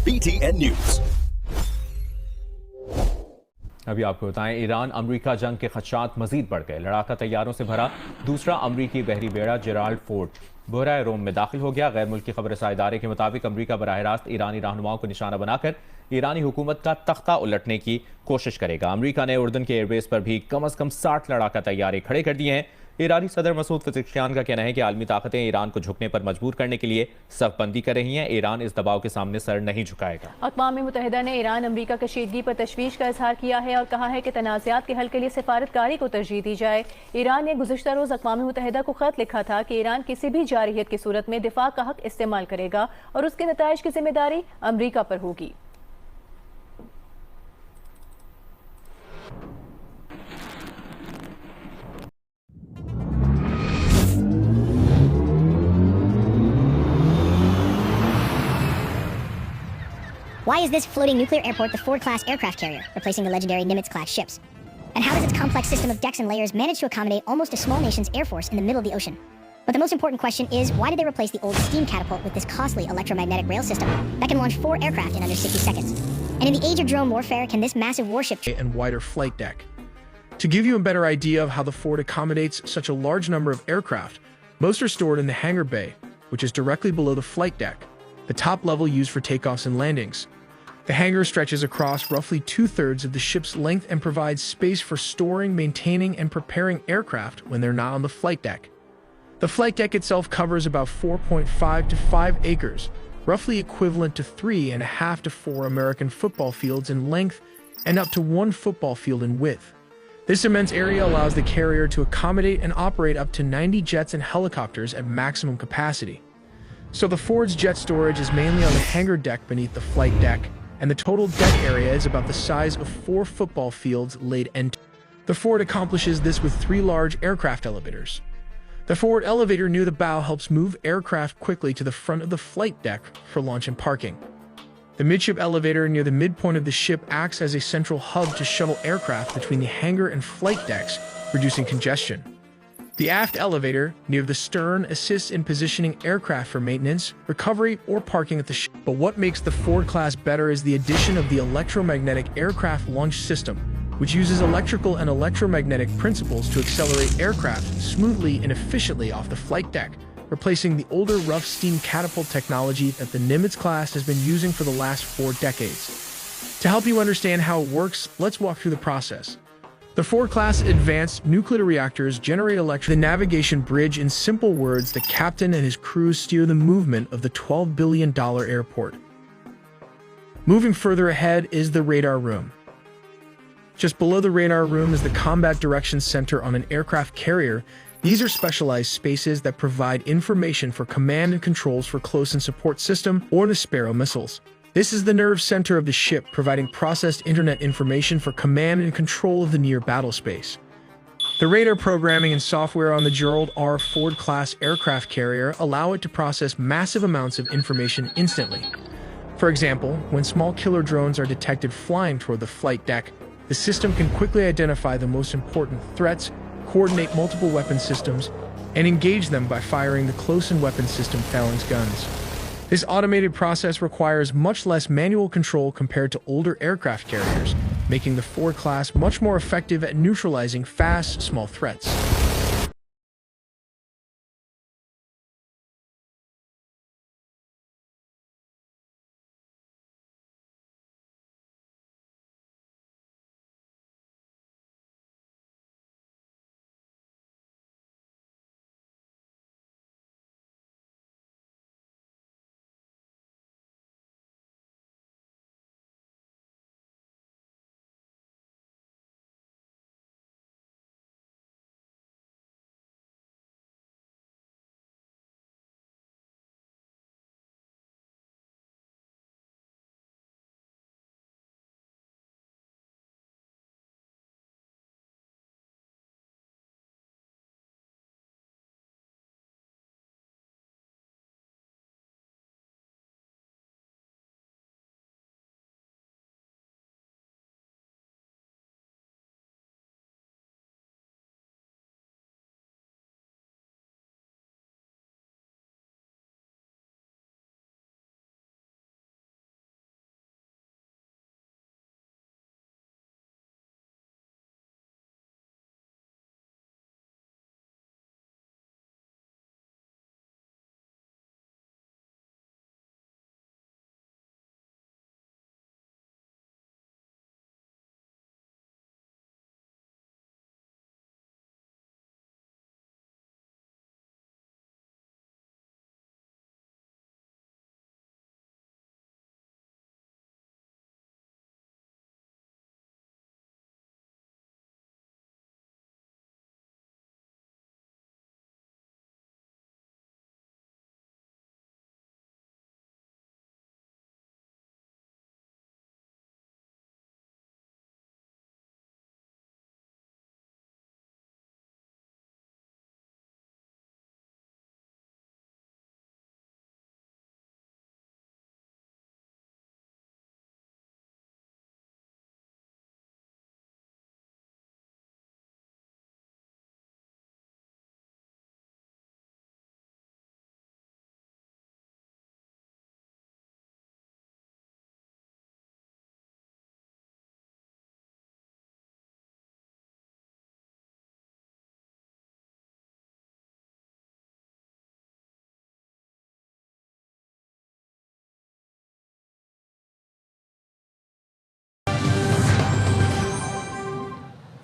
BTN News। अभी आपको बताएं, ईरान अमेरिका जंग के खदशात मजीद बढ़ गए। लड़ाका तैयारों से भरा दूसरा अमरीकी बहरी बेड़ा जेराल्ड फोर्ड बहराए रोम में दाखिल हो गया। गैर मुल्की खबर रसा इदारे के मुताबिक अमरीका बराह रास्त ईरानी रहनुमाओं को निशाना बनाकर ईरानी हुकूमत का तख्ता उलटने की कोशिश करेगा। अमरीका ने उर्दन के एयरबेस पर भी कम अज कम 60 लड़ाका तैयारे खड़े कर दिए हैं। ईरानी सदर मसूद पज़ेश्कियान का कहना है कि आलमी ताकतें ईरान को झुकने पर मजबूर करने के लिए सफबंदी कर रही हैं। ईरान इस दबाव के सामने सर नहीं झुकाएगा। अक़वाम मुत्तहिदा ने ईरान अमरीका कशीदगी पर तशवीश का इजहार किया है और कहा है कि तनाज़ात के हल के लिए सिफारतकारी को तरजीह दी जाए। ईरान ने गुज़िश्ता रोज़ अक़वाम मुत्तहिदा को खत लिखा था कि ईरान किसी भी जारहियत की सूरत में दिफा का हक इस्तेमाल करेगा और उसके नताइज की जिम्मेदारी अमरीका पर होगी। Why is this floating nuclear airport the Ford-class aircraft carrier, replacing the legendary Nimitz-class ships? And how does its complex system of decks and layers manage to accommodate almost a small nation's air force in the middle of the ocean? But the most important question is, why did they replace the old steam catapult with this costly electromagnetic rail system that can launch 4 aircraft in under 60 seconds? And in the age of drone warfare, can this massive warship and wider flight deck? To give you a better idea of how the Ford accommodates such a large number of aircraft, most are stored in the hangar bay, which is directly below the flight deck, the top level used for takeoffs and landings. The hangar stretches across roughly 2/3 of the ship's length and provides space for storing, maintaining, and preparing aircraft when they're not on the flight deck. The flight deck itself covers about 4.5 to 5 acres, roughly equivalent to 3.5 to 4 American football fields in length and up to 1 football field in width. This immense area allows the carrier to accommodate and operate up to 90 jets and helicopters at maximum capacity. So the Ford's jet storage is mainly on the hangar deck beneath the flight deck, and the total deck area is about the size of 4 football fields laid end. The Ford accomplishes this with 3 large aircraft elevators. The forward elevator near the bow helps move aircraft quickly to the front of the flight deck for launch and parking. The midship elevator near the midpoint of the ship acts as a central hub to shuttle aircraft between the hangar and flight decks, reducing congestion. The aft elevator near the stern assists in positioning aircraft for maintenance, recovery, or parking at the ship. But what makes the Ford class better is the addition of the Electromagnetic Aircraft Launch System, which uses electrical and electromagnetic principles to accelerate aircraft smoothly and efficiently off the flight deck, replacing the older rough steam catapult technology that the Nimitz class has been using for the last 4 decades. To help you understand how it works, let's walk through the process. The Ford-class advanced nuclear reactors generate electricity. The navigation bridge, in simple words, the captain and his crew steer the movement of the $12 billion airport. Moving further ahead is the radar room. Just below the radar room is the Combat Direction Center on an aircraft carrier. These are specialized spaces that provide information for command and controls for close and support system or the Sparrow missiles. This is the nerve center of the ship, providing processed internet information for command and control of the near battle space. The radar programming and software on the Gerald R. Ford-class aircraft carrier allow it to process massive amounts of information instantly. For example, when small killer drones are detected flying toward the flight deck, the system can quickly identify the most important threats, coordinate multiple weapon systems, and engage them by firing the close-in weapon system phalanx guns. This automated process requires much less manual control compared to older aircraft carriers, making the Ford class much more effective at neutralizing fast, small threats.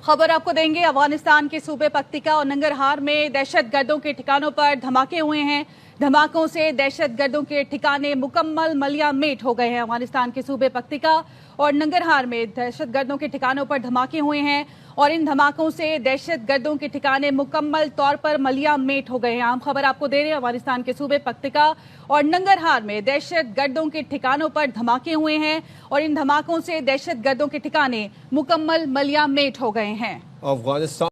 खबर आपको देंगे। अफगानिस्तान के सूबे पक्तिका और नंगरहार में दहशतगर्दों के ठिकानों पर धमाके हुए हैं। धमाकों से दहशतगर्दों के ठिकाने मुकम्मल मलियामेट हो गए हैं। अफगानिस्तान के सूबे पक्तिका और नंगरहार में दहशतगर्दों के ठिकानों पर धमाके हुए हैं और इन धमाकों से दहशतगर्दों के ठिकाने मुकम्मल तौर पर मलियामेट हो गए हैं। आम खबर आपको दे रहे हैं। अफगानिस्तान के सूबे पक्तिका और नंगरहार में दहशतगर्दों के ठिकानों पर धमाके हुए हैं और इन धमाकों से दहशतगर्दों के ठिकाने मुकम्मल मलियामेट हो गए हैं। अफगानिस्तान